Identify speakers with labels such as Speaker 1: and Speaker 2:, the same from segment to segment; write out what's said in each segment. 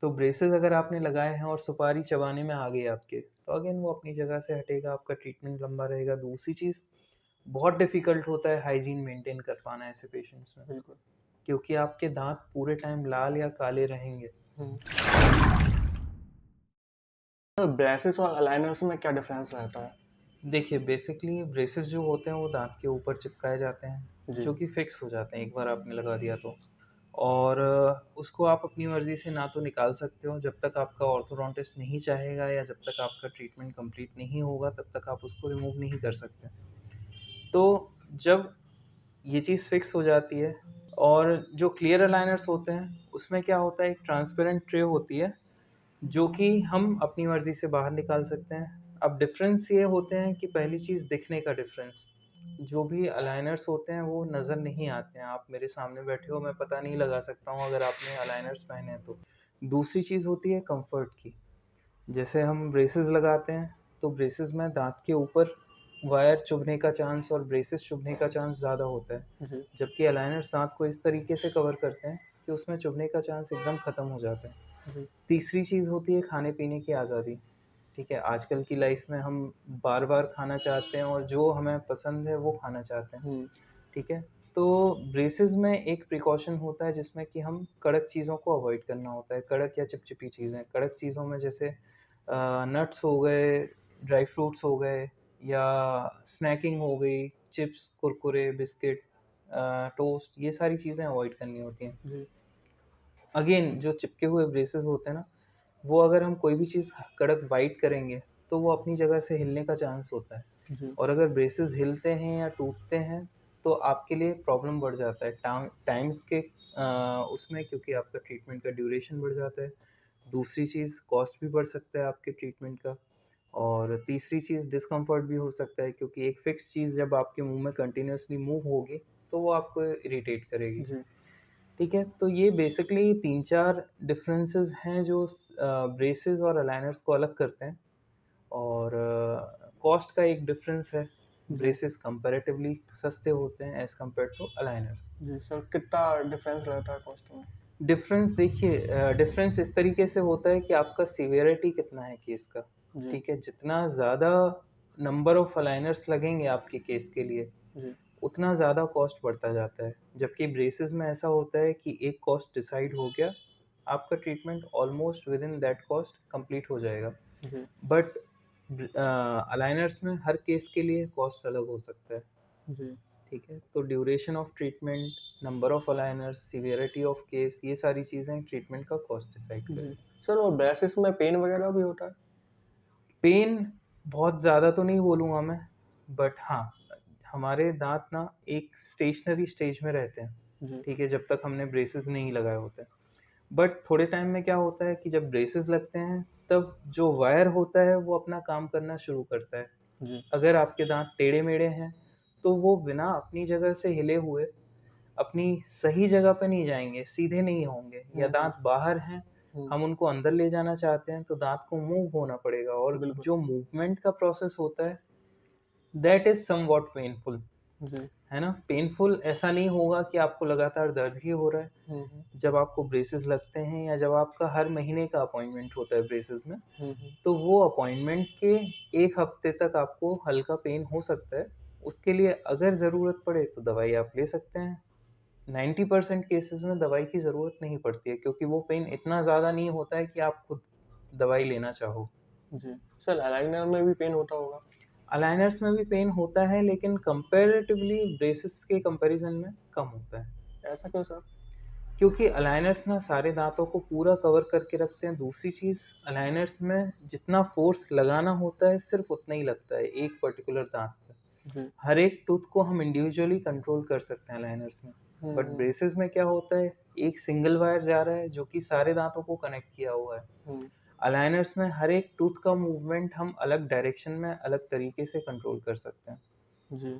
Speaker 1: तो ब्रेसेस अगर आपने लगाए हैं और सुपारी चबाने में आ गई आपके, तो अगेन वो अपनी जगह से हटेगा, आपका ट्रीटमेंट लंबा रहेगा। दूसरी चीज़, बहुत डिफ़िकल्ट होता है हाइजीन मेंटेन कर पाना ऐसे पेशेंट्स में,
Speaker 2: बिल्कुल।
Speaker 1: क्योंकि आपके दाँत पूरे टाइम लाल या काले रहेंगे।
Speaker 2: हुँ। तो ब्रेसेस और अलाइनर्स में क्या डिफरेंस रहता है?
Speaker 1: देखिए, बेसिकली ब्रेसेस जो होते हैं वो दाँत के ऊपर चिपकाए जाते हैं,
Speaker 2: जी।
Speaker 1: जो कि फ़िक्स हो जाते हैं एक बार आपने लगा दिया तो। और उसको आप अपनी मर्ज़ी से ना तो निकाल सकते हो, जब तक आपका ऑर्थोडोंटिस्ट नहीं चाहेगा या जब तक आपका ट्रीटमेंट कंप्लीट नहीं होगा, तब तक आप उसको रिमूव नहीं कर सकते। तो जब ये चीज़ फ़िक्स हो जाती है, और जो क्लियर अलाइनर्स होते हैं, उसमें क्या होता है, एक ट्रांसपेरेंट ट्रे होती है, जो कि हम अपनी मर्ज़ी से बाहर निकाल सकते हैं। अब डिफ़रेंस ये होते हैं कि पहली चीज़, दिखने का डिफ़रेंस। जो भी अलाइनर्स होते हैं वो नज़र नहीं आते हैं। आप मेरे सामने बैठे हो, मैं पता नहीं लगा सकता हूँ अगर आपने अलाइनर्स पहने हैं तो। दूसरी चीज़ होती है कम्फ़र्ट की। जैसे हम ब्रेसेस लगाते हैं, तो ब्रेसेस में दाँत के ऊपर वायर चुभने का चांस और ब्रेसेस चुभने का चांस ज़्यादा होता है।
Speaker 2: जी।
Speaker 1: जबकि अलाइनर्स दाँत को इस तरीके से कवर करते हैं कि उसमें चुभने का चांस एकदम ख़त्म हो जाता है।
Speaker 2: जी।
Speaker 1: तीसरी चीज़ होती है खाने-पीने की आज़ादी। ठीक है, आजकल की लाइफ़ में हम बार-बार खाना चाहते हैं और जो हमें पसंद है वो खाना चाहते हैं।
Speaker 2: हुँ।
Speaker 1: ठीक है? तो ब्रेसेस में एक प्रिकॉशन होता है जिसमें कि हम कड़क चीज़ों को अवॉइड करना होता है, कड़क या चिपचिपी चीज़ें। कड़क चीज़ों में जैसे नट्स हो गए, ड्राई फ्रूट्स हो गए, या स्नैकिंग हो गई, चिप्स, कुरकुरे, बिस्किट, टोस्ट, ये सारी चीज़ें अवॉइड करनी होती हैं।
Speaker 2: जी।
Speaker 1: अगेन जो चिपके हुए ब्रेसेस होते हैं ना, वो अगर हम कोई भी चीज़ कड़क बाइट करेंगे, तो वो अपनी जगह से हिलने का चांस होता है।
Speaker 2: जी।
Speaker 1: और अगर ब्रेसेस हिलते हैं या टूटते हैं, तो आपके लिए प्रॉब्लम बढ़ जाता है टाइम्स के उसमें, क्योंकि आपका ट्रीटमेंट का ड्यूरेशन बढ़ जाता है। दूसरी चीज़, कॉस्ट भी बढ़ सकता है आपके ट्रीटमेंट का। और तीसरी चीज़, डिस्कम्फर्ट भी हो सकता है, क्योंकि एक फ़िक्स चीज़ जब आपके मुँह में कंटिन्यूअसली मूव होगी, तो वो आपको इरिटेट करेगी।
Speaker 2: जी।
Speaker 1: ठीक है? तो ये बेसिकली 3-4 डिफरेंसेस हैं जो ब्रेसेस और अलाइनर्स को अलग करते हैं। और कॉस्ट का एक डिफरेंस है।
Speaker 2: जी।
Speaker 1: ब्रेसेस कंपैरेटिवली सस्ते होते हैं एज़ कम्पेयर्ड टू अलाइनर्स।
Speaker 2: जी सर, कितना डिफरेंस रहता है कॉस्ट में?
Speaker 1: डिफरेंस देखिए, डिफरेंस इस तरीके से होता है कि आपका सीवियरिटी कितना है केस का।
Speaker 2: जी।
Speaker 1: ठीक है? जितना ज़्यादा नंबर ऑफ अलाइनर्स लगेंगे आपके केस के लिए,
Speaker 2: जी।
Speaker 1: उतना ज़्यादा कॉस्ट बढ़ता जाता है। जबकि ब्रेसेस में ऐसा होता है कि एक कॉस्ट डिसाइड हो गया, आपका treatment almost within that cost complete हो जाएगा।
Speaker 2: जी।
Speaker 1: बट अलाइनर्स में हर केस के लिए कॉस्ट अलग हो सकता है।
Speaker 2: जी।
Speaker 1: ठीक है? तो duration of treatment, number of aligners, severity of case, ये सारी चीज़ें ट्रीटमेंट का कॉस्ट डिसाइड
Speaker 2: जी।
Speaker 1: करेगी।
Speaker 2: सर, और ब्रेसेस में पेन वगैरह भी होता है?
Speaker 1: पेन बहुत ज़्यादा तो नहीं बोलूँगा मैं, बट हाँ, हमारे दाँत ना एक स्टेशनरी स्टेज में रहते हैं,
Speaker 2: जी।
Speaker 1: ठीक है? जब तक हमने ब्रेसेस नहीं लगाए होते हैं। बट थोड़े टाइम में क्या होता है कि जब ब्रेसेस लगते हैं, तब जो वायर होता है वो अपना काम करना शुरू करता है।
Speaker 2: जी।
Speaker 1: अगर आपके दाँत टेढ़े-मेढ़े हैं, तो वो बिना अपनी जगह से हिले हुए अपनी सही जगह पे नहीं जाएँगे, सीधे नहीं होंगे, या
Speaker 2: हुँ, हुँ,
Speaker 1: दाँत बाहर हैं,
Speaker 2: हुँ।
Speaker 1: हम उनको अंदर ले जाना चाहते हैं, तो दाँत को मूव होना पड़ेगा, और
Speaker 2: बिल्कुल।
Speaker 1: जो मूवमेंट का प्रोसेस होता है, दैट इज़ समव्हाट पेनफुल,
Speaker 2: जी।
Speaker 1: है ना? पेनफुल ऐसा नहीं होगा कि आपको लगातार दर्द ही हो रहा है।
Speaker 2: हुँ, हुँ।
Speaker 1: जब आपको ब्रेसेस लगते हैं या जब आपका हर महीने का अपॉइंटमेंट होता है ब्रेसेस में,
Speaker 2: हुँ, हुँ।
Speaker 1: तो वो अपॉइंटमेंट के 1 हफ्ते तक आपको हल्का पेन हो सकता है। उसके लिए अगर ज़रूरत पड़े तो दवाई आप ले सकते हैं। 90% केसेज़ में दवाई की ज़रूरत नहीं पड़ती है, क्योंकि वो पेन इतना ज़्यादा नहीं होता है कि आप खुद दवाई लेना चाहो।
Speaker 2: जी। सर, अलाइनर में भी पेन होता होगा?
Speaker 1: अलाइनर्स में भी पेन होता है, लेकिन कंपैरेटिवली ब्रेसेस के कंपैरिज़न में कम होता है।
Speaker 2: ऐसा क्यों सर?
Speaker 1: क्योंकि अलाइनर्स ना सारे दाँतों को पूरा कवर करके रखते हैं। दूसरी चीज़, अलाइनर्स में जितना फ़ोर्स लगाना होता है सिर्फ़ उतना ही लगता है एक पर्टिकुलर दाँत पे।
Speaker 2: जी।
Speaker 1: हर एक टूथ को हम इंडिविजुअली कंट्रोल कर सकते हैं अलाइनर्स में।
Speaker 2: हुँ,
Speaker 1: बट
Speaker 2: हुँ,
Speaker 1: ब्रेसेस में क्या होता है, एक सिंगल वायर जा रहा है जो कि सारे दाँतों को कनेक्ट किया हुआ है।
Speaker 2: हुँ।
Speaker 1: अलाइनर्स में हर एक टूथ का मूवमेंट हम अलग डायरेक्शन में अलग तरीके से कंट्रोल कर सकते हैं।
Speaker 2: जी।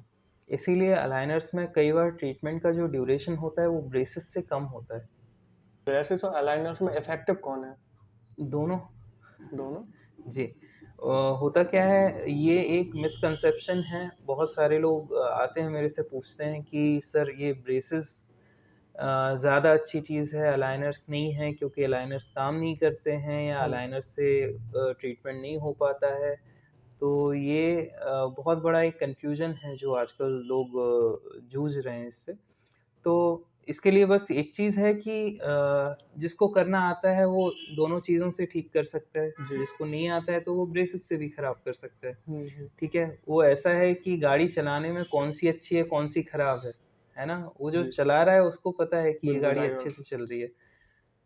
Speaker 1: इसीलिए अलाइनर्स में कई बार ट्रीटमेंट का जो ड्यूरेशन होता है वो ब्रेसेस से कम होता है।
Speaker 2: ब्रेसेस और अलाइनर्स में इफ़ेक्टिव कौन है?
Speaker 1: दोनों।
Speaker 2: दोनों?
Speaker 1: जी। होता क्या है, ये एक मिसकंसेप्शन है। बहुत सारे लोग आते हैं मेरे से पूछते हैं कि सर ये ब्रेसेस ज़्यादा अच्छी चीज़ है, अलाइनर्स नहीं है क्योंकि अलाइनर्स काम नहीं करते हैं या
Speaker 2: हुँ,
Speaker 1: अलाइनर्स से ट्रीटमेंट नहीं हो पाता है। तो ये बहुत बड़ा एक कन्फ्यूज़न है जो आजकल लोग जूझ रहे हैं इससे। तो इसके लिए बस एक चीज़ है कि जिसको करना आता है वो दोनों चीज़ों से ठीक कर सकता है,
Speaker 2: जी।
Speaker 1: जिसको नहीं आता है तो वो ब्रेसेस से भी खराब कर सकता है,
Speaker 2: हुँ, हुँ।
Speaker 1: ठीक है? वो ऐसा है कि गाड़ी चलाने में कौन-सी अच्छी है, कौन-सी खराब है ना? वो जो
Speaker 2: जी,
Speaker 1: चला रहा है उसको पता है कि ये
Speaker 2: बिल्कुल
Speaker 1: गाड़ी
Speaker 2: सही
Speaker 1: अच्छे
Speaker 2: बात।
Speaker 1: से चल रही है।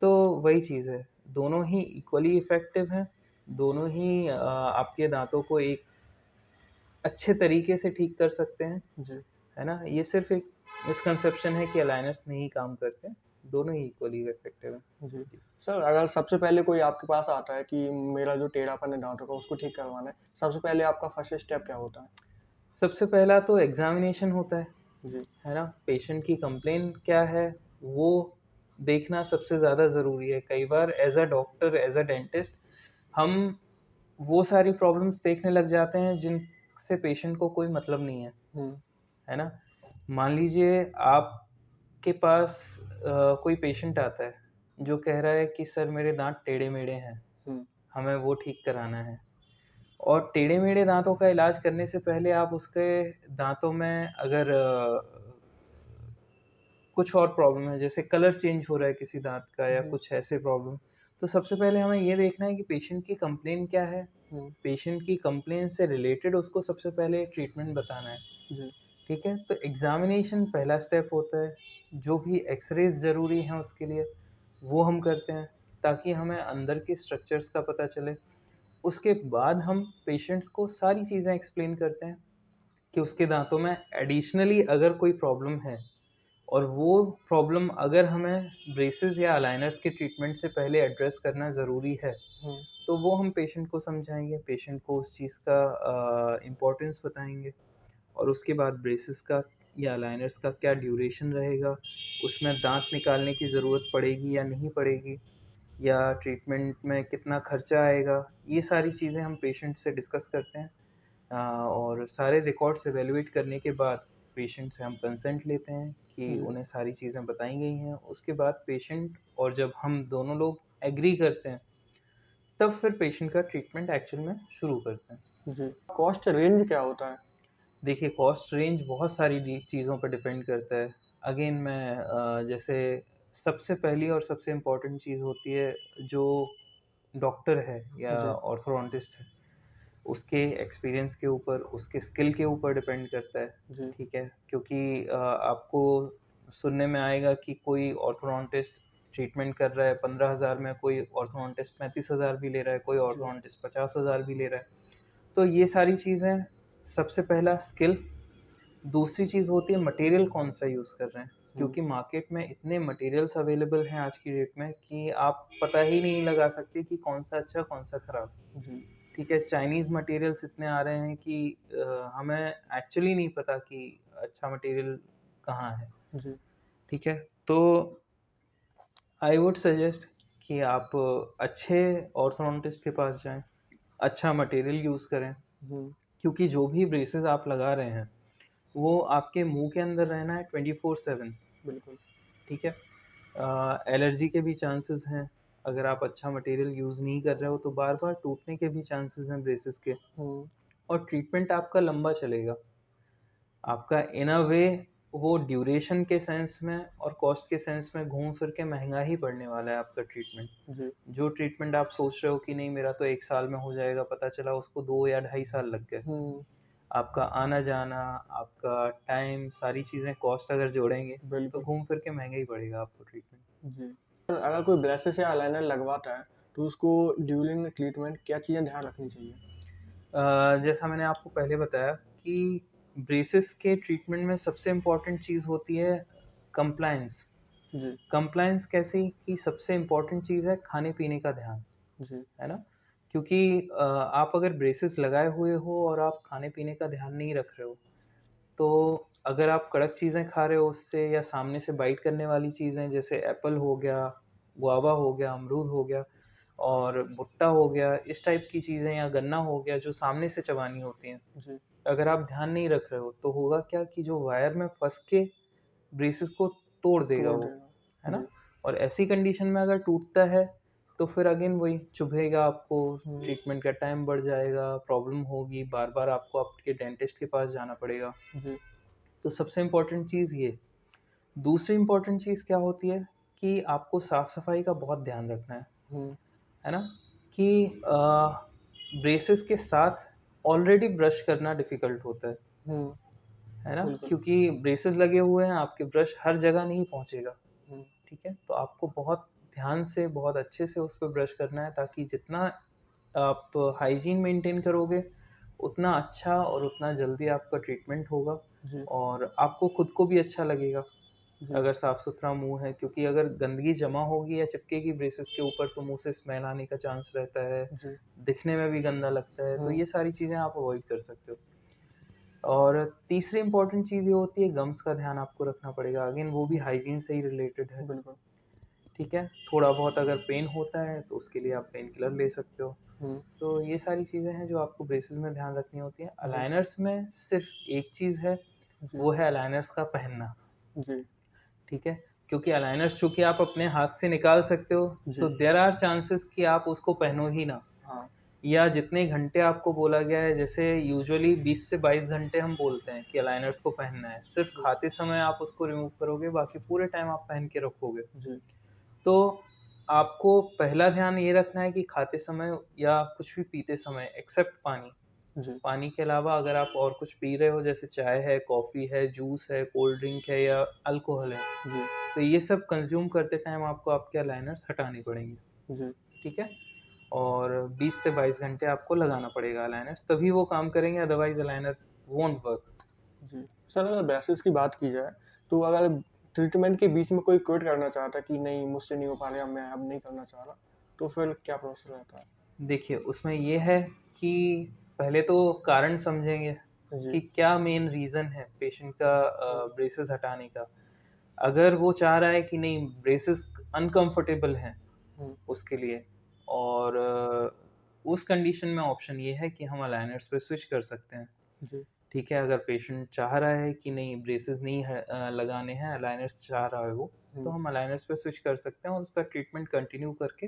Speaker 1: तो वही चीज़ है, दोनों ही इक्वली इफ़ेक्टिव हैं, दोनों ही आपके दाँतों को एक अच्छे तरीके से ठीक कर सकते हैं,
Speaker 2: जी,
Speaker 1: है ना? ये सिर्फ़ एक मिसकंसेप्शन है कि अलाइनर्स नहीं काम करते, दोनों ही इक्वली इफ़ेक्टिव हैं।
Speaker 2: जी।
Speaker 1: जी।
Speaker 2: सर अगर सबसे पहले कोई आपके पास आता है कि मेरा जो टेढ़ापन है दाँतों का उसको ठीक करवाना है, सबसे पहले आपका फर्स्ट स्टेप क्या होता है?
Speaker 1: सबसे पहला तो एग्ज़ामिनेशन होता
Speaker 2: जी,
Speaker 1: है ना? पेशेंट की कंप्लेंट क्या है, वो देखना सबसे ज़्यादा ज़रूरी है। कई बार as a doctor, as a dentist हम वो सारी प्रॉब्लम्स देखने लग जाते हैं जिनसे पेशेंट को कोई मतलब नहीं
Speaker 2: हुँ,
Speaker 1: है ना? मान लीजिए आपके पास कोई पेशेंट आता है, जो कह रहा है कि सर मेरे दाँत टेढ़े-मेढ़े हैं,
Speaker 2: हुँ,
Speaker 1: हमें वो ठीक कराना है। और टेढ़े-मेढ़े दाँतों का इलाज करने से पहले आप उसके दाँतों में अगर कुछ और प्रॉब्लम है, जैसे कलर चेंज हो रहा है किसी दाँत का या
Speaker 2: जी,
Speaker 1: कुछ ऐसे प्रॉब्लम, तो सबसे पहले हमें ये देखना है कि पेशेंट की कंप्लेन क्या है?
Speaker 2: हुँ,
Speaker 1: पेशेंट की कंप्लेन से रिलेटेड उसको सबसे पहले ट्रीटमेंट बताना है,
Speaker 2: जी,
Speaker 1: ठीक है? तो एग्ज़ामिनेशन पहला स्टेप होता है, जो भी एक्स-रेज़ ज़रूरी हैं उसके लिए, वो हम करते हैं, ताकि हमें अंदर के स्ट्रक्चर्स का पता चले। उसके बाद हम पेशेंट्स को सारी चीज़ें एक्सप्लेन करते हैं कि उसके दाँतों में एडिशनली अगर कोई प्रॉब्लम है और वो प्रॉब्लम अगर हमें ब्रेसेस या अलाइनर्स के ट्रीटमेंट से पहले एड्रेस करना ज़रूरी है,
Speaker 2: हुँ,
Speaker 1: तो वो हम पेशेंट को समझाएँगे, पेशेंट को उस चीज़ का इम्पोर्टेंस बताएँगे और उसके बाद ब्रेसेस का या अलाइनर्स का क्या ड्यूरेशन रहेगा, उसमें दाँत निकालने की ज़रूरत पड़ेगी या नहीं पड़ेगी या ट्रीटमेंट में कितना खर्चा आएगा, ये सारी चीज़ें हम पेशेंट से डिस्कस करते हैं। और सारे रिकॉर्ड्स इवैल्यूएट करने के बाद पेशेंट से हम कंसेंट लेते हैं कि
Speaker 2: जी,
Speaker 1: उन्हें सारी चीज़ें बताई गई हैं। उसके बाद पेशेंट और जब हम दोनों लोग एग्री करते हैं, तब फिर पेशेंट का ट्रीटमेंट एक्चुअल में शुरू करते हैं।
Speaker 2: जी। कॉस्ट रेंज क्या होता है?
Speaker 1: देखिए कॉस्ट रेंज बहुत सारी चीज़ों पर डिपेंड करता है। अगेन मैं जैसे सबसे पहली और सबसे इम्पोर्टेंट चीज़ होती है जो डॉक्टर है या
Speaker 2: जी,
Speaker 1: ऑर्थोडोंटिस्ट है, उसके एक्सपीरियंस के ऊपर, उसके स्किल के ऊपर डिपेंड करता है,
Speaker 2: जी,
Speaker 1: ठीक है? क्योंकि आपको सुनने में आएगा कि कोई ऑर्थोडोंटिस्ट ट्रीटमेंट कर रहा है 15,000 में, कोई ऑर्थोडोंटिस्ट 35,000 भी ले रहा है, कोई
Speaker 2: जी,
Speaker 1: ऑर्थोडोंटिस्ट 50,000 भी ले रहा है। तो ये सारी चीज़ें सबसे पहला स्किल, दूसरी चीज़ होती है मटेरियल कौन-सा यूज़ कर रहे हैं,
Speaker 2: हुँ,
Speaker 1: क्योंकि मार्केट में इतने मटेरियल्स अवेलेबल हैं आज की डेट में कि आप पता ही नहीं लगा सकते कि कौन-सा अच्छा, कौन-सा खराब।
Speaker 2: जी,
Speaker 1: ठीक है, चाइनीज़ मटेरियल्स इतने आ रहे हैं कि हमें एक्चुअली नहीं पता कि अच्छा मटेरियल कहाँ है,
Speaker 2: जी,
Speaker 1: ठीक है? तो आई वुड सजेस्ट कि आप अच्छे ऑर्थोडोंटिस्ट के पास जाएँ, अच्छा मटेरियल यूज़ करें,
Speaker 2: हुँ,
Speaker 1: क्योंकि जो भी ब्रेसेस आप लगा रहे हैं, वो आपके मुँह के अंदर रहना है 24/7,
Speaker 2: बिल्कुल।
Speaker 1: ठीक है? एलर्जी के भी चांसेस हैं, अगर आप अच्छा मटेरियल यूज़ नहीं कर रहे हो, तो बार-बार टूटने के भी चांसेस हैं ब्रेसेस के
Speaker 2: हुँ,
Speaker 1: और ट्रीटमेंट आपका लंबा चलेगा। आपका इन अ वे वो ड्यूरेशन के सेंस में और कॉस्ट के सेंस में घूम फिर के महँगा ही पड़ने वाला है आपका ट्रीटमेंट।
Speaker 2: जी,
Speaker 1: जो ट्रीटमेंट आप सोच रहे हो कि नहीं मेरा तो 1 साल में हो जाएगा, पता चला उसको 2 या ढाई साल लग गए।
Speaker 2: हुँ,
Speaker 1: आपका आना-जाना, आपका टाइम, सारी चीज़ें कॉस्ट अगर जोड़ेंगे, तो
Speaker 2: बिल्कुल,
Speaker 1: घूम फिर के महँगा ही पड़ेगा आपको ट्रीटमेंट।
Speaker 2: जी। पर अगर कोई ब्रेसेस या अलाइनर लगवाता है, तो उसको ड्यूरिंग ट्रीटमेंट क्या चीज़ें ध्यान रखनी चाहिए?
Speaker 1: जैसा मैंने आपको पहले बताया कि ब्रेसेस के ट्रीटमेंट में सबसे इम्पोर्टेंट चीज़ होती है कंप्लायंस।
Speaker 2: जी,
Speaker 1: कंप्लायंस कैसे कि सबसे इम्पोर्टेंट चीज़ है खाने-पीने का ध्यान,
Speaker 2: जी,
Speaker 1: है ना? क्योंकि आप अगर ब्रेसेस लगाए हुए हो और आप खाने-पीने का ध्यान नहीं रख रहे हो, तो अगर आप कड़क चीज़ें खा रहे हो उससे या सामने से बाइट करने वाली चीज़ें जैसे एप्पल हो गया, गुआवा हो गया, अमरूद हो गया और भुट्टा हो गया, इस टाइप की चीज़ें या गन्ना हो गया जो सामने से चबानी होती हैं।
Speaker 2: जी,
Speaker 1: अगर आप ध्यान नहीं रख रहे हो, तो होगा क्या कि जो वायर में फँस के ब्रेसेस को तोड़ देगा
Speaker 2: तोड़
Speaker 1: वो, है
Speaker 2: देगा।
Speaker 1: ना?
Speaker 2: जी।
Speaker 1: और ऐसी कंडीशन में अगर टूटता है तो फिर अगेन वही चुभेगा आपको,
Speaker 2: हुँ,
Speaker 1: ट्रीटमेंट का टाइम बढ़ जाएगा, प्रॉब्लम होगी, बार-बार आपको आपके डेंटिस्ट के पास जाना पड़ेगा।
Speaker 2: जी।
Speaker 1: तो सबसे इम्पोर्टेंट चीज़ ये। दूसरी इम्पोर्टेंट चीज़ क्या होती है कि आपको साफ-सफाई का बहुत ध्यान रखना
Speaker 2: हुँ,
Speaker 1: है ना? कि ब्रेसेस के साथ ऑलरेडी ब्रश करना डिफ़िकल्ट होता
Speaker 2: हुँ,
Speaker 1: है ना?
Speaker 2: बिल्कुल।
Speaker 1: क्योंकि ब्रेसेस लगे हुए हैं, आपके ब्रश हर जगह नहीं पहुँचेगा,
Speaker 2: हुँ,
Speaker 1: ठीक है? तो आपको बहुत ध्यान से, बहुत अच्छे से उस पे ब्रश करना है ताकि जितना आप हाइजीन मेंटेन करोगे, उतना अच्छा और उतना जल्दी आपका ट्रीटमेंट होगा
Speaker 2: जी,
Speaker 1: और आपको खुद को भी अच्छा लगेगा,
Speaker 2: जी,
Speaker 1: अगर साफ-सुथरा मुँह है, क्योंकि अगर गंदगी जमा होगी या चिपकेगी ब्रेसेस के ऊपर तो मुँह से स्मेल आने का चांस रहता है,
Speaker 2: जी।
Speaker 1: दिखने में भी गंदा लगता है, तो
Speaker 2: हुँ,
Speaker 1: ये सारी चीज़ें आप अवॉइड कर सकते हो। और तीसरी इम्पोर्टेंट चीज़ ये होती है, गम्स का ध्यान आपको रखना पड़ेगा, अगेन वो भी
Speaker 2: हुँ,
Speaker 1: हाइजीन से ही रिलेटेड है,
Speaker 2: बिल्कुल।
Speaker 1: ठीक है? थोड़ा बहुत अगर पेन होता है तो उसके लिए आप पेन किलर ले सकते हो।
Speaker 2: हुँ,
Speaker 1: तो ये सारी चीज़ें हैं जो आपको ब्रेसेस में ध्यान रखनी होती हैं।
Speaker 2: जी,
Speaker 1: अलाइनर्स में सिर्फ़ एक चीज़ है,
Speaker 2: जी,
Speaker 1: वो है अलाइनर्स का पहनना,
Speaker 2: जी,
Speaker 1: ठीक है? क्योंकि अलाइनर्स चूँकि आप अपने हाथ से निकाल सकते हो, तो
Speaker 2: जी।
Speaker 1: देयर आर चांसेस कि आप उसको पहनो ही ना,
Speaker 2: हाँ,
Speaker 1: या जितने घंटे आपको बोला गया है, जैसे यूजुअली 20 से 22 घंटे हम बोलते हैं कि अलाइनर्स को पहनना है। सिर्फ़
Speaker 2: जी,
Speaker 1: खाते समय आप उसको रिमूव करोगे, बाकी पूरे टाइम आप पहन के रखोगे।
Speaker 2: जी,
Speaker 1: तो आपको पहला ध्यान ये रखना है कि खाते समय या कुछ भी पीते समय एक्सेप्ट पानी,
Speaker 2: जी,
Speaker 1: पानी के अलावा अगर आप और कुछ पी रहे हो जैसे चाय है, कॉफ़ी है, जूस है, कोल्ड ड्रिंक है या अल्कोहल है,
Speaker 2: जी,
Speaker 1: तो ये सब कंज़्यूम करते टाइम आपको आपके अलाइनर्स हटाने पड़ेंगे,
Speaker 2: जी,
Speaker 1: ठीक है? और 20 से 22 घंटे आपको लगाना पड़ेगा अलाइनर्स, तभी वो काम करेंगे, अदरवाइज़ अलाइनर वोंट वर्क।
Speaker 2: जी। सर अगर ब्रेसेस की बात की जाए, तो अगर ट्रीटमेंट के बीच में कोई क्विट करना चाहता है कि नहीं मुझसे नहीं हो पा रहा, मैं अब नहीं करना चाह रहा, तो फिर क्या प्रोसेस रहता है?
Speaker 1: देखिए, उसमें ये है कि पहले तो कारण समझेंगे
Speaker 2: जी,
Speaker 1: कि क्या मेन रीज़न है पेशेंट का
Speaker 2: हुँ,
Speaker 1: ब्रेसेस हटाने का। अगर वो चाह रहा है कि नहीं, ब्रेसेस अनकम्फ़र्टेबल हैं
Speaker 2: हुँ,
Speaker 1: उसके लिए, और उस कंडीशन में ऑप्शन ये है कि हम अलाइनर्स पे स्विच कर सकते हैं,
Speaker 2: जी,
Speaker 1: ठीक है? अगर पेशेंट चाह रहा है कि नहीं ब्रेसेस नहीं लगाने हैं, अलाइनर्स चाह रहा है वो, तो
Speaker 2: हुँ,
Speaker 1: हम अलाइनर्स पे स्विच कर सकते हैं और उसका ट्रीटमेंट कंटिन्यू करके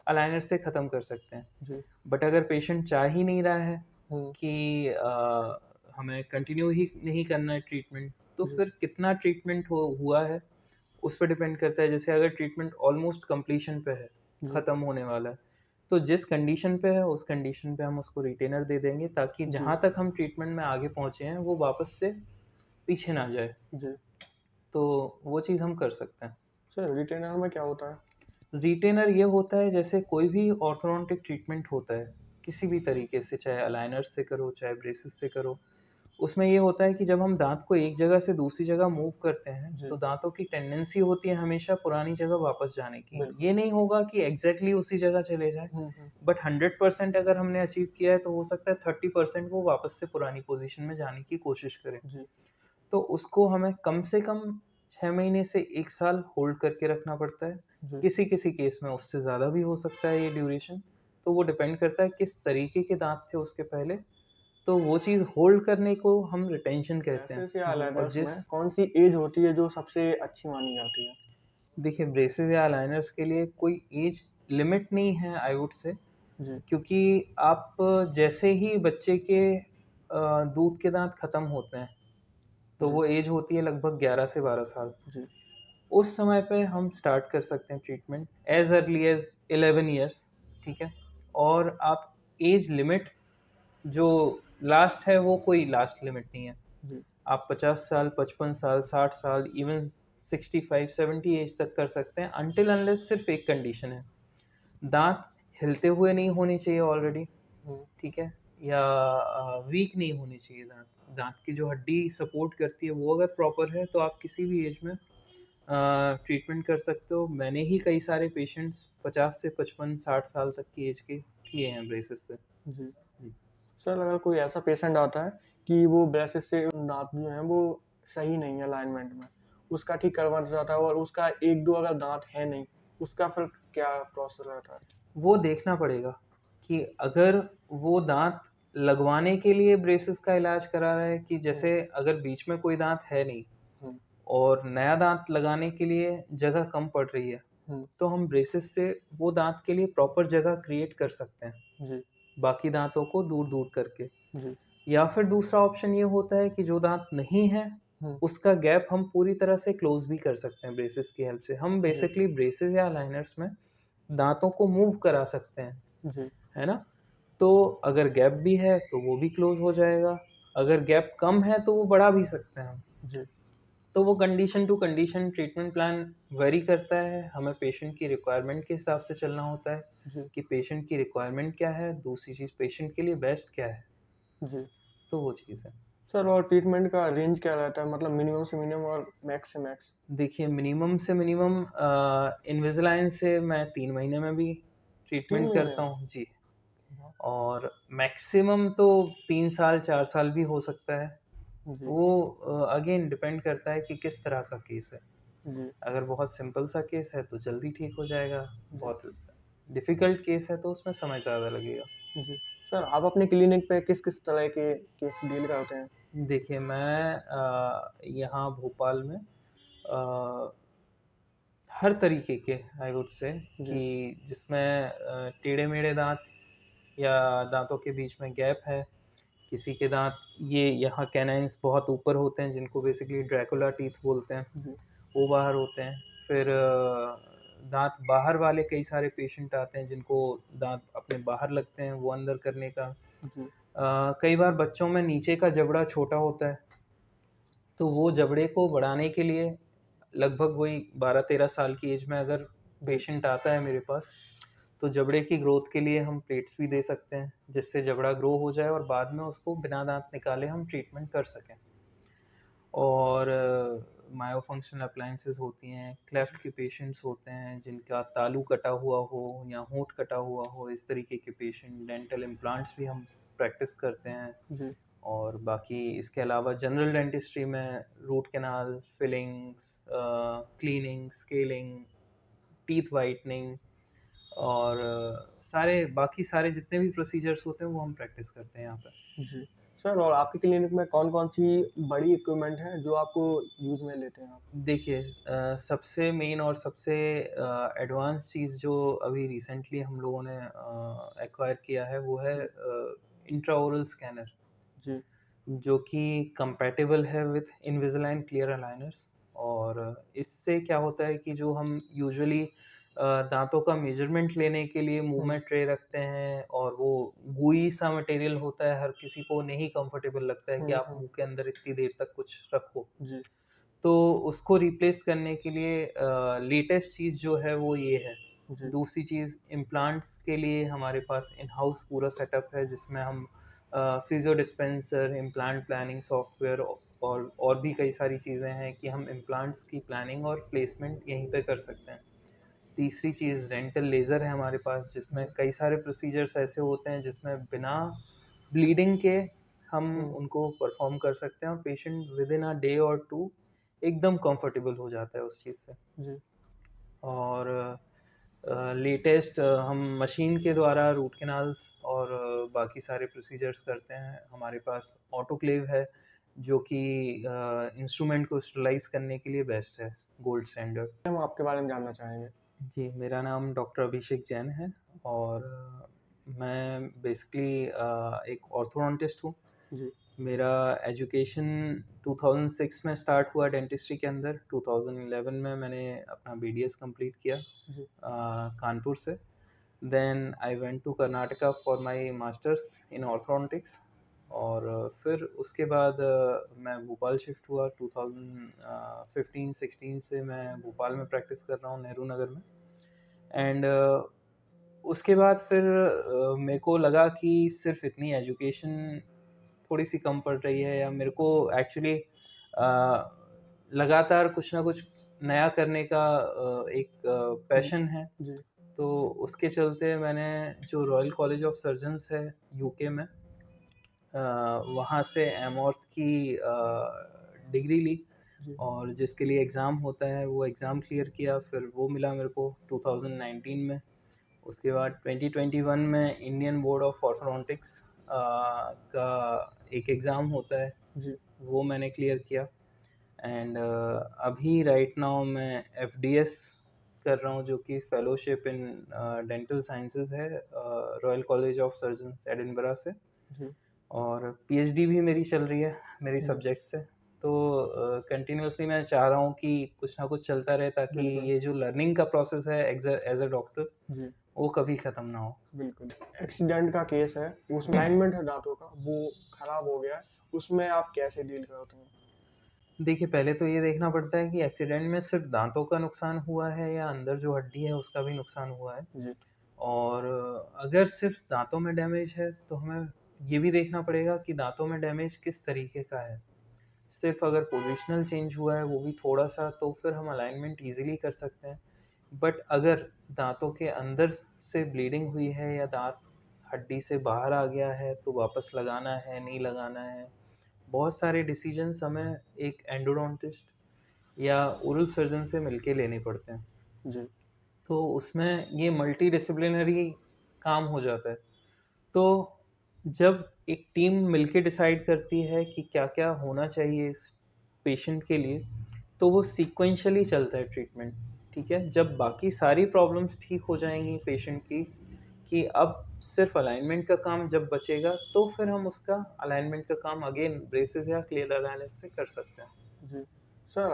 Speaker 1: अलाइनर्स से ख़त्म कर सकते हैं।
Speaker 2: जी,
Speaker 1: बट अगर पेशेंट चाह ही नहीं रहा है
Speaker 2: हुँ,
Speaker 1: कि हमें कंटिन्यू ही नहीं करना है ट्रीटमेंट, तो
Speaker 2: जी,
Speaker 1: फिर कितना ट्रीटमेंट हुआ है, उस पे डिपेंड करता है। जैसे अगर ट्रीटमेंट ऑलमोस्ट कंप्लीशन पे है,
Speaker 2: जी,
Speaker 1: ख़त्म होने वाला है, तो जिस कंडीशन पे है, उस कंडीशन पे हम उसको रिटेनर दे देंगे ताकि
Speaker 2: जी,
Speaker 1: जहाँ तक हम ट्रीटमेंट में आगे पहुँचे हैं, वो वापस से पीछे ना जाए।
Speaker 2: जी।
Speaker 1: तो वो चीज़ हम कर सकते हैं।
Speaker 2: सर रिटेनर में क्या होता है?
Speaker 1: रिटेनर ये होता है जैसे कोई भी ऑर्थोडोंटिक ट्रीटमेंट होता है, किसी भी तरीके से, चाहे अलाइनर्स से करो, चाहे ब्रेसेस से करो। उसमें ये होता है कि जब हम दाँत को एक जगह से दूसरी जगह मूव करते हैं,
Speaker 2: जी,
Speaker 1: तो दाँतों की टेंडेंसी होती है हमेशा पुरानी जगह वापस जाने की।
Speaker 2: बिल्कुल।
Speaker 1: ये नहीं होगा कि एग्ज़ैक्टली उसी जगह चले जाएँ,
Speaker 2: हुँ, हुँ,
Speaker 1: बट 100% अगर हमने अचीव किया है, तो हो सकता है 30% वो वापस से पुरानी पोज़ीशन में जाने की कोशिश करें।
Speaker 2: जी,
Speaker 1: तो उसको हमें कम से कम 6 महीने से 1 साल होल्ड करके रखना पड़ता है।
Speaker 2: जी,
Speaker 1: किसी-किसी केस में उससे ज़्यादा भी हो सकता है ये ड्यूरेशन, तो वो डिपेंड करता है किस तरीके के दाँत थे उसके पहले, तो वो चीज़ होल्ड करने को हम रिटेंशन कहते हैं।
Speaker 2: ब्रेसेस या
Speaker 1: जी। और
Speaker 2: अलाइनर्स
Speaker 1: जिस
Speaker 2: में कौन-सी एज होती है जो सबसे अच्छी मानी जाती है?
Speaker 1: देखिए, ब्रेसेस या अलाइनर्स के लिए कोई ऐज लिमिट नहीं है आई वुड से,
Speaker 2: जी,
Speaker 1: क्योंकि आप जैसे ही बच्चे के दूध के दाँत खत्म होते हैं, तो
Speaker 2: जी,
Speaker 1: वो ऐज होती है लगभग 11 से 12 साल।
Speaker 2: जी,
Speaker 1: उस समय पे हम स्टार्ट कर सकते हैं treatment as early as 11 years, ठीक है? और आप एज लिमिट जो लास्ट है, वो कोई लास्ट लिमिट नहीं है।
Speaker 2: जी,
Speaker 1: आप 50 साल, 55 साल, 60 साल, इवन 65-70 एज तक कर सकते हैं, अनटिल अनलेस सिर्फ़ एक कंडीशन है, दाँत हिलते हुए नहीं होने चाहिए ऑलरेडी,
Speaker 2: हुँ,
Speaker 1: ठीक है? या वीक नहीं होने चाहिए दाँत। दाँत की जो हड्डी सपोर्ट करती है, वो अगर प्रॉपर है, तो आप किसी भी एज में ट्रीटमेंट कर सकते हो। मैंने ही कई सारे पेशेंट्स 50 से 55-60 साल तक की एज के किए हैं ब्रेसेस से।
Speaker 2: जी।
Speaker 1: जी।
Speaker 2: सर अगर कोई ऐसा पेशेंट आता है कि वो ब्रेसेस से दाँत जो हैं वो सही नहीं है अलाइनमेंट में, उसका ठीक करवाना चाहता है और उसका 1-2 अगर दाँत है नहीं, उसका फिर क्या प्रोसेस रहता है?
Speaker 1: वो देखना पड़ेगा कि अगर वो दाँत लगवाने के लिए ब्रेसेस का इलाज करा रहा है, कि
Speaker 2: हुँ,
Speaker 1: जैसे अगर बीच में कोई दाँत है नहीं,
Speaker 2: हुँ,
Speaker 1: और नया दाँत लगाने के लिए जगह कम पड़ रही है,
Speaker 2: हुँ,
Speaker 1: तो हम ब्रेसेस से वो दाँत के लिए प्रॉपर जगह क्रिएट कर सकते हैं,
Speaker 2: जी,
Speaker 1: बाकी दाँतों को दूर-दूर करके।
Speaker 2: जी,
Speaker 1: या फिर दूसरा ऑप्शन ये होता है कि जो दाँत नहीं है,
Speaker 2: हुँ,
Speaker 1: उसका गैप हम पूरी तरह से क्लोज़ भी कर सकते हैं ब्रेसेस की हेल्प से। हम
Speaker 2: जी,
Speaker 1: बेसिकली ब्रेसेस या अलाइनर्स में दाँतों को मूव करा सकते हैं,
Speaker 2: जी,
Speaker 1: है ना? तो अगर गैप भी है, तो वो भी क्लोज़ हो जाएगा। अगर गैप कम है, तो वो बढ़ा भी सकते हैं हम।
Speaker 2: जी,
Speaker 1: तो वो condition to condition treatment plan vary करता है। हमें पेशेंट की रिक्वायरमेंट के हिसाब से चलना होता है
Speaker 2: जी,
Speaker 1: कि पेशेंट की रिक्वायरमेंट क्या है, दूसरी चीज़ पेशेंट के लिए बेस्ट क्या है,
Speaker 2: जी।
Speaker 1: तो वो चीज़ है।
Speaker 2: सर और ट्रीटमेंट का रेंज क्या रहता है? मतलब मिनिमम से मिनिमम और मैक्स से मैक्स?
Speaker 1: देखिए मिनिमम से मिनिमम इन्विसालाइन से मैं 3 महीने में भी
Speaker 2: 3
Speaker 1: ट्रीटमेंट
Speaker 2: महीने
Speaker 1: करता
Speaker 2: में?
Speaker 1: हूँ। जी।
Speaker 2: वाह!
Speaker 1: और मैक्सिमम तो 3 साल, 4 साल भी हो सकता है।
Speaker 2: जी,
Speaker 1: वो अगेन डिपेंड करता है कि किस तरह का केस है।
Speaker 2: जी,
Speaker 1: अगर बहुत सिंपल सा केस है तो जल्दी ठीक हो जाएगा,
Speaker 2: जी,
Speaker 1: बहुत डिफ़िकल्ट केस है तो उसमें समय ज़्यादा लगेगा।
Speaker 2: जी। सर आप अपने क्लिनिक पे किस-किस तरह के केस डील करते हैं?
Speaker 1: देखिए मैं यहाँ भोपाल में हर तरीके के आई वुड से कि
Speaker 2: जी,
Speaker 1: जिसमें टेढ़े-मेढ़े दाँत या दाँतों के बीच में गैप है, किसी के दाँत ये यहाँ कैनाइन्स बहुत ऊपर होते हैं जिनको बेसिकली ड्रैकुला टीथ बोलते हैं,
Speaker 2: जी,
Speaker 1: वो बाहर होते हैं। फिर दाँत बाहर वाले कई सारे पेशेंट आते हैं जिनको दाँत अपने बाहर लगते हैं, वो अंदर करने का।
Speaker 2: जी,
Speaker 1: कई बार बच्चों में नीचे का जबड़ा छोटा होता है, तो वो जबड़े को बढ़ाने के लिए लगभग वही 12-13 साल की एज में अगर
Speaker 2: जी,
Speaker 1: पेशेंट आता है मेरे पास, तो जबड़े की ग्रोथ के लिए हम प्लेट्स भी दे सकते हैं, जिससे जबड़ा ग्रो हो जाए और बाद में उसको बिना दाँत निकाले हम ट्रीटमेंट कर सकें। और मायोफंक्शनल अप्लायंसेस होती हैं,
Speaker 2: जी,
Speaker 1: क्लेफ्ट के पेशेंट्स होते हैं जिनका तालू कटा हुआ हो या होंठ कटा हुआ हो, इस तरीके के पेशेंट, डेंटल इम्प्लांट्स भी हम प्रैक्टिस करते हैं।
Speaker 2: जी,
Speaker 1: और बाकी इसके अलावा जनरल डेंटिस्ट्री में root canal, fillings, cleaning, scaling, teeth whitening और सारे बाकी सारे जितने भी प्रोसीजर्स होते हैं वो हम प्रैक्टिस करते हैं यहाँ पे।
Speaker 2: जी। सर और आपकी क्लिनिक में कौन-कौन सी बड़ी इक्विपमेंट हैं जो आपको यूज़ में लेते हैं आप?
Speaker 1: देखिए सबसे मेन और सबसे एडवांस चीज़ जो अभी रिसेंटली हम लोगों ने एक्वायर किया है वो है
Speaker 2: जी,
Speaker 1: इंट्राओरल स्कैनर,
Speaker 2: जी,
Speaker 1: जो कि कंपैटिबल है विथ इनविजिलाइन क्लियर अलाइनर्स। और इससे क्या होता है कि जो हम यूजुअली दाँतों का मेजरमेंट लेने के लिए मुँह
Speaker 2: हुँ,
Speaker 1: में ट्रे रखते हैं और वो gooey सा मटेरियल होता है, हर किसी को नहीं कंफर्टेबल लगता है कि
Speaker 2: हुँ,
Speaker 1: आप
Speaker 2: हुँ,
Speaker 1: मुँह के अंदर इतनी देर तक कुछ रखो।
Speaker 2: जी,
Speaker 1: तो उसको रिप्लेस करने के लिए लेटेस्ट चीज़ जो है वो ये है।
Speaker 2: जी,
Speaker 1: दूसरी चीज़ इम्प्लांट्स के लिए हमारे पास इन हाउस पूरा सेटअप है जिसमें हम physio dispenser, implant planning software और भी कई सारी चीज़ें हैं कि हम इम्प्लांट्स की प्लानिंग और प्लेसमेंट यहीं पे कर सकते हैं। तीसरी चीज़ डेंटल लेज़र है हमारे पास जिसमें
Speaker 2: जी,
Speaker 1: कई सारे प्रोसीजर्स ऐसे होते हैं जिसमें बिना ब्लीडिंग के हम
Speaker 2: हुँ,
Speaker 1: उनको परफ़ॉर्म कर सकते हैं और पेशेंट विदिन अ डे और 2 एकदम कंफर्टेबल हो जाता है उस चीज़ से।
Speaker 2: जी,
Speaker 1: और लेटेस्ट हम मशीन के द्वारा रूट कैनाल्स और बाकी सारे प्रोसीजर्स करते हैं। हमारे पास ऑटोक्लेव है जो कि इंस्ट्रूमेंट को स्टरलाइज़ करने के लिए बेस्ट है, गोल्ड स्टैंडर्ड।
Speaker 2: हम आपके बारे में जानना चाहेंगे।
Speaker 1: जी, मेरा नाम डॉक्टर अभिषेक जैन है और मैं बेसिकली एक ऑर्थोडोंटिस्ट हूँ।
Speaker 2: जी,
Speaker 1: मेरा एजुकेशन 2006 में स्टार्ट हुआ डेंटिस्ट्री के अंदर। 2011 में मैंने अपना बीडीएस कंप्लीट किया
Speaker 2: जी,
Speaker 1: कानपुर से। Then I went to Karnataka for my masters in orthodontics और फिर उसके बाद मैं भोपाल शिफ्ट हुआ 2015-16 से मैं भोपाल में प्रैक्टिस कर रहा हूँ नेहरू नगर में। एंड उसके बाद फिर मेरे को लगा कि सिर्फ़ इतनी एजुकेशन थोड़ी-सी कम पड़ रही है या मेरे को एक्चुअली लगातार कुछ ना कुछ नया करने का एक
Speaker 2: हुँ,
Speaker 1: पैशन है।
Speaker 2: जी,
Speaker 1: तो उसके चलते मैंने जो रॉयल कॉलेज ऑफ सर्जन्स है यूके में वहाँ से एमॉर्थ की डिग्री ली
Speaker 2: जी,
Speaker 1: और जिसके लिए एग्ज़ाम होता है वो एग्ज़ाम क्लियर किया, फिर वो मिला मेरे को 2019 में। उसके बाद 2021 में इंडियन बोर्ड ऑफ ऑर्थोडोंटिक्स का एक एग्ज़ाम होता है,
Speaker 2: जी,
Speaker 1: वो मैंने क्लियर किया। एंड अभी राइट नाउ मैं एफडीएस कर रहा हूँ, जो कि फेलोशिप इन डेंटल साइंसेज है, royal college of surgeons Edinburgh से।
Speaker 2: जी,
Speaker 1: और पीएचडी भी मेरी चल रही है मेरी
Speaker 2: जी,
Speaker 1: सब्जेक्ट से। तो कंटिन्यूअसली मैं चाह रहा हूँ कि कुछ ना कुछ चलता रहे, ताकि
Speaker 2: बिल्कुल,
Speaker 1: ये जो लर्निंग का प्रोसेस है एज अ डॉक्टर,
Speaker 2: जी,
Speaker 1: वो कभी ख़त्म ना हो।
Speaker 2: बिल्कुल। एक्सीडेंट का केस है, उसमें अलाइनमेंट है दाँतों का, वो खराब हो गया है, उसमें आप कैसे डील करते हैं?
Speaker 1: देखिए, पहले तो ये देखना पड़ता है कि एक्सीडेंट में सिर्फ़ दाँतों का नुकसान हुआ है या अंदर जो हड्डी है उसका भी नुकसान हुआ है।
Speaker 2: जी,
Speaker 1: और अगर सिर्फ़ दाँतों में डैमेज है, तो हमें ये भी देखना पड़ेगा कि दाँतों में डैमेज किस तरीके का है। सिर्फ़ अगर पोज़ीशनल चेंज हुआ है, वो भी थोड़ा-सा, तो फिर हम अलाइनमेंट ईज़िली कर सकते हैं। बट अगर दाँतों के अंदर से ब्लीडिंग हुई है या दाँत हड्डी से बाहर आ गया है, तो वापस लगाना है, नहीं लगाना है। बहुत सारे डिसीजंस हमें एक एंडोडोंटिस्ट या ओरल सर्जन से मिलके लेने पड़ते हैं।
Speaker 2: जी,
Speaker 1: तो उसमें ये मल्टी डिसिप्लिनरी काम हो जाता है। तो जब एक टीम मिलके डिसाइड करती है कि क्या-क्या होना चाहिए इस पेशेंट के लिए, तो वो सीक्वेंशियली चलता है ट्रीटमेंट, ठीक है? जब बाकी सारी प्रॉब्लम्स ठीक हो जाएँगी पेशेंट की, कि अब सिर्फ़ अलाइनमेंट का काम जब बचेगा, तो फिर हम उसका अलाइनमेंट का काम अगेन ब्रेसेस या क्लियर अलाइनर्स से कर सकते हैं।
Speaker 2: जी। सर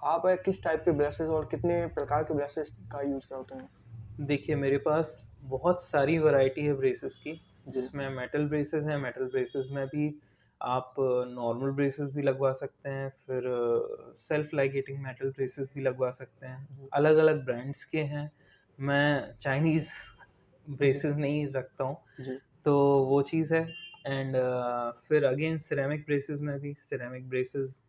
Speaker 2: आप किस टाइप के ब्रशेज़ और कितने प्रकार के ब्रशेज़ का यूज़ करते हैं?
Speaker 1: देखिए, मेरे पास बहुत सारी वैरायटी है ब्रेसेस की,
Speaker 2: जी,
Speaker 1: जिसमें मेटल ब्रेसेस हैं। मेटल ब्रेसेस में भी आप नॉर्मल ब्रेसेस भी लगवा सकते हैं, फिर सेल्फ लाइगेटिंग मेटल ब्रेसेस भी लगवा सकते हैं।
Speaker 2: जी,
Speaker 1: अलग-अलग ब्रांड्स के हैं। मैं चाइनीज़
Speaker 2: जी,
Speaker 1: ब्रेसेस नहीं रखता हूँ,
Speaker 2: जी,
Speaker 1: तो वो चीज़ है। एंड फिर अगेन सिरेमिक ब्रेसेस में भी सिरेमिक ब्रेसेस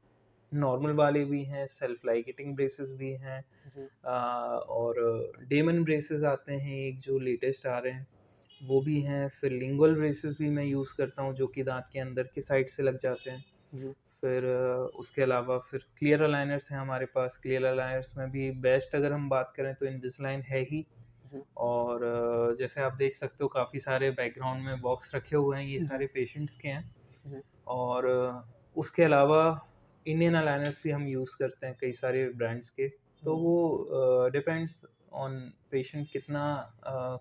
Speaker 1: नॉर्मल वाले भी हैं, सेल्फ लाइगेटिंग ब्रेसेस भी हैं।
Speaker 2: जी,
Speaker 1: और डेमन ब्रेसेस आते हैं एक जो लेटेस्ट आ रहे हैं, वो भी हैं। फिर लिंगुअल ब्रेसेस भी मैं यूज़ करता हूँ, जो कि दाँत के अंदर की साइड से लग जाते हैं।
Speaker 2: जी,
Speaker 1: फिर उसके अलावा फिर क्लियर अलाइनर्स हैं हमारे पास। क्लियर अलाइनर्स में भी बेस्ट अगर हम बात करें तो इनविसालाइन है ही।
Speaker 2: जी,
Speaker 1: और जैसे आप देख सकते हो, काफ़ी सारे बैकग्राउंड में बॉक्स रखे हुए हैं, ये
Speaker 2: जी,
Speaker 1: सारे पेशेंट्स के हैं।
Speaker 2: जी,
Speaker 1: और उसके अलावा इंडियन अलाइनर्स भी हम यूज़ करते हैं कई सारे ब्रांड्स के। तो
Speaker 2: हुँ,
Speaker 1: वो डिपेंड्स ऑन पेशेंट कितना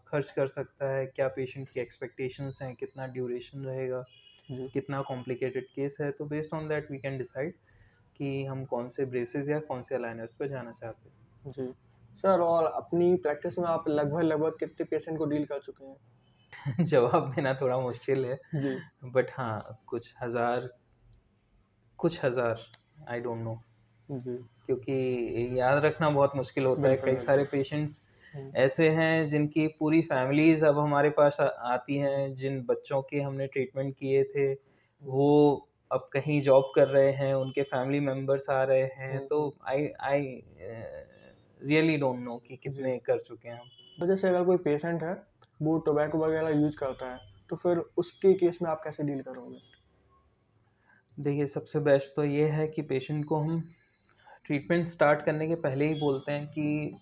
Speaker 1: खर्च कर सकता है, क्या पेशेंट की एक्सपेक्टेशंस हैं, कितना ड्यूरेशन रहेगा,
Speaker 2: जी,
Speaker 1: कितना कॉम्प्लिकेटेड केस है। तो based on that we can decide कि हम कौन से ब्रेसेस या कौन से अलाइनर्स पे जाना चाहते
Speaker 2: जी। सर और अपनी प्रैक्टिस में आप लगभग-लगभग कितने पेशेंट को डील कर चुके हैं?
Speaker 1: हैं। जवाब देना थोड़ा मुश्किल है,
Speaker 2: जी,
Speaker 1: बट हाँ, कुछ हज़ार, आई डोंट नो।
Speaker 2: जी,
Speaker 1: क्योंकि याद रखना बहुत मुश्किल होता है।
Speaker 2: बिल्कुल,
Speaker 1: कई सारे
Speaker 2: बिल्कुल।
Speaker 1: पेशेंट्स
Speaker 2: हुँ,
Speaker 1: ऐसे हैं जिनकी पूरी फैमिलीज़ अब हमारे पास आती हैं, जिन बच्चों के हमने ट्रीटमेंट किए थे,
Speaker 2: हुँ,
Speaker 1: वो अब कहीं जॉब कर रहे हैं, उनके फैमिली मेंबर्स आ रहे हैं।
Speaker 2: हुँ,
Speaker 1: तो
Speaker 2: हुँ,
Speaker 1: आई आई रियली डोंट नो कि
Speaker 2: जी।
Speaker 1: कितने कर चुके हैं हम।
Speaker 2: तो जैसे अगर कोई पेशेंट है, वो टोबैको वगैरह यूज़ करता है, तो फिर उसके केस में आप कैसे डील करोगे?
Speaker 1: देखिए, सबसे बेस्ट तो ये है कि पेशेंट को हम ट्रीटमेंट स्टार्ट करने के पहले ही बोलते हैं कि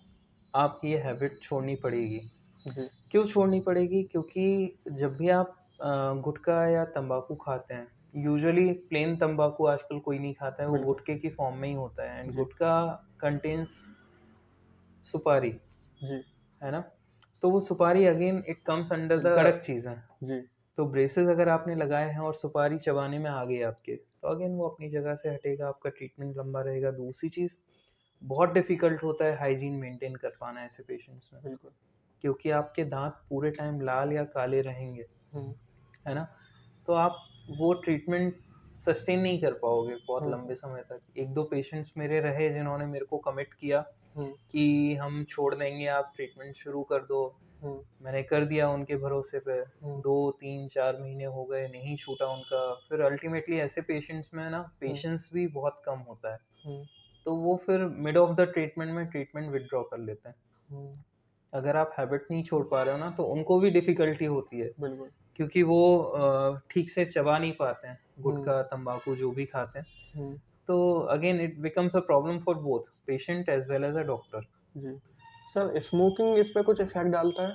Speaker 1: आपकी ये हैबिट छोड़नी पड़ेगी।
Speaker 2: जी,
Speaker 1: क्यों छोड़नी पड़ेगी? क्योंकि जब भी आप गुटखा या तम्बाकू खाते हैं, यूजुअली प्लेन तम्बाकू आजकल कोई नहीं खाता है, वो
Speaker 2: बिल्कुल।
Speaker 1: गुटखे की फॉर्म में ही होता है। एंड
Speaker 2: जी,
Speaker 1: गुटखा कंटेन्स सुपारी,
Speaker 2: जी,
Speaker 1: है ना? तो वो सुपारी again it comes under the कड़क चीज़ें।
Speaker 2: जी,
Speaker 1: तो ब्रेसेस अगर आपने लगाए हैं और सुपारी चबाने में आ गई आपके, तो अगेन वो अपनी जगह से हटेगा, आपका ट्रीटमेंट लंबा रहेगा। दूसरी चीज़, बहुत डिफ़िकल्ट होता है हाइजीन मेंटेन कर पाना ऐसे पेशेंट्स में,
Speaker 2: बिल्कुल।
Speaker 1: क्योंकि आपके दाँत पूरे टाइम लाल या काले रहेंगे,
Speaker 2: हुँ,
Speaker 1: है ना? तो आप वो ट्रीटमेंट सस्टेन नहीं कर पाओगे बहुत
Speaker 2: हुँ,
Speaker 1: लंबे
Speaker 2: हुँ,
Speaker 1: समय तक। 1-2 पेशेंट्स मेरे रहे जिन्होंने मेरे को कमिट किया
Speaker 2: हुँ,
Speaker 1: कि हम छोड़ देंगे, आप ट्रीटमेंट शुरू कर दो।
Speaker 2: हुँ,
Speaker 1: मैंने कर दिया उनके भरोसे पे।
Speaker 2: हुँ,
Speaker 1: 2, 3, 4 महीने हो गए, नहीं छूटा उनका। फिर अल्टीमेटली ऐसे पेशेंट्स में ना
Speaker 2: हुँ,
Speaker 1: पेशेंस भी बहुत कम होता है।
Speaker 2: हुँ,
Speaker 1: तो वो फिर मिड ऑफ द ट्रीटमेंट में ट्रीटमेंट विथड्रॉ कर लेते हैं।
Speaker 2: हुँ,
Speaker 1: अगर आप हैबिट नहीं छोड़ पा रहे हो ना, तो उनको भी डिफ़िकल्टी होती है,
Speaker 2: बिल्कुल।
Speaker 1: क्योंकि वो ठीक से चबा नहीं पाते हैं,
Speaker 2: हुँ,
Speaker 1: गुटखा, तम्बाकू जो भी खाते हैं।
Speaker 2: हुँ,
Speaker 1: तो again it becomes a problem for both patient as well as a doctor.
Speaker 2: जी। सर स्मोकिंग इस पे कुछ इफ़ेक्ट डालता है?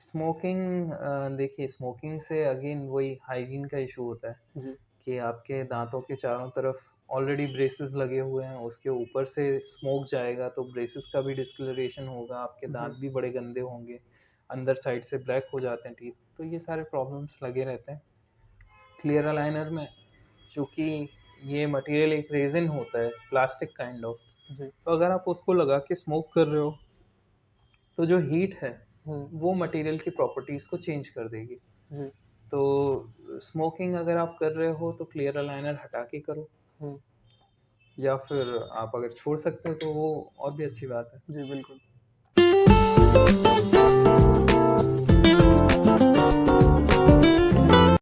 Speaker 1: स्मोकिंग देखिए, स्मोकिंग से अगेन वही हाइजीन का इशू होता है
Speaker 2: जी,
Speaker 1: कि आपके दाँतों के चारों तरफ ऑलरेडी ब्रेसेस लगे हुए हैं, उसके ऊपर से स्मोक जाएगा तो ब्रेसेस का भी डिस्कलरेशन होगा, आपके
Speaker 2: जी,
Speaker 1: दाँत भी बड़े गंदे होंगे, अंदर साइड से ब्लैक हो जाते हैं टीथ, तो ये सारे प्रॉब्लम्स लगे रहते हैं। क्लियर अलाइनर में चूँकि ये मटेरियल एक रेज़िन होता है, प्लास्टिक काइंड ऑफ,
Speaker 2: जी,
Speaker 1: तो अगर आप उसको लगा के स्मोक कर रहे हो, तो जो हीट है,
Speaker 2: हुँ,
Speaker 1: वो मटेरियल की प्रॉपर्टीज़ को चेंज कर देगी।
Speaker 2: जी,
Speaker 1: तो स्मोकिंग अगर आप कर रहे हो तो क्लियर अलाइनर हटा के करो,
Speaker 2: हुँ,
Speaker 1: या फिर आप अगर छोड़ सकते हो तो वो और भी अच्छी बात है।
Speaker 2: जी, बिल्कुल।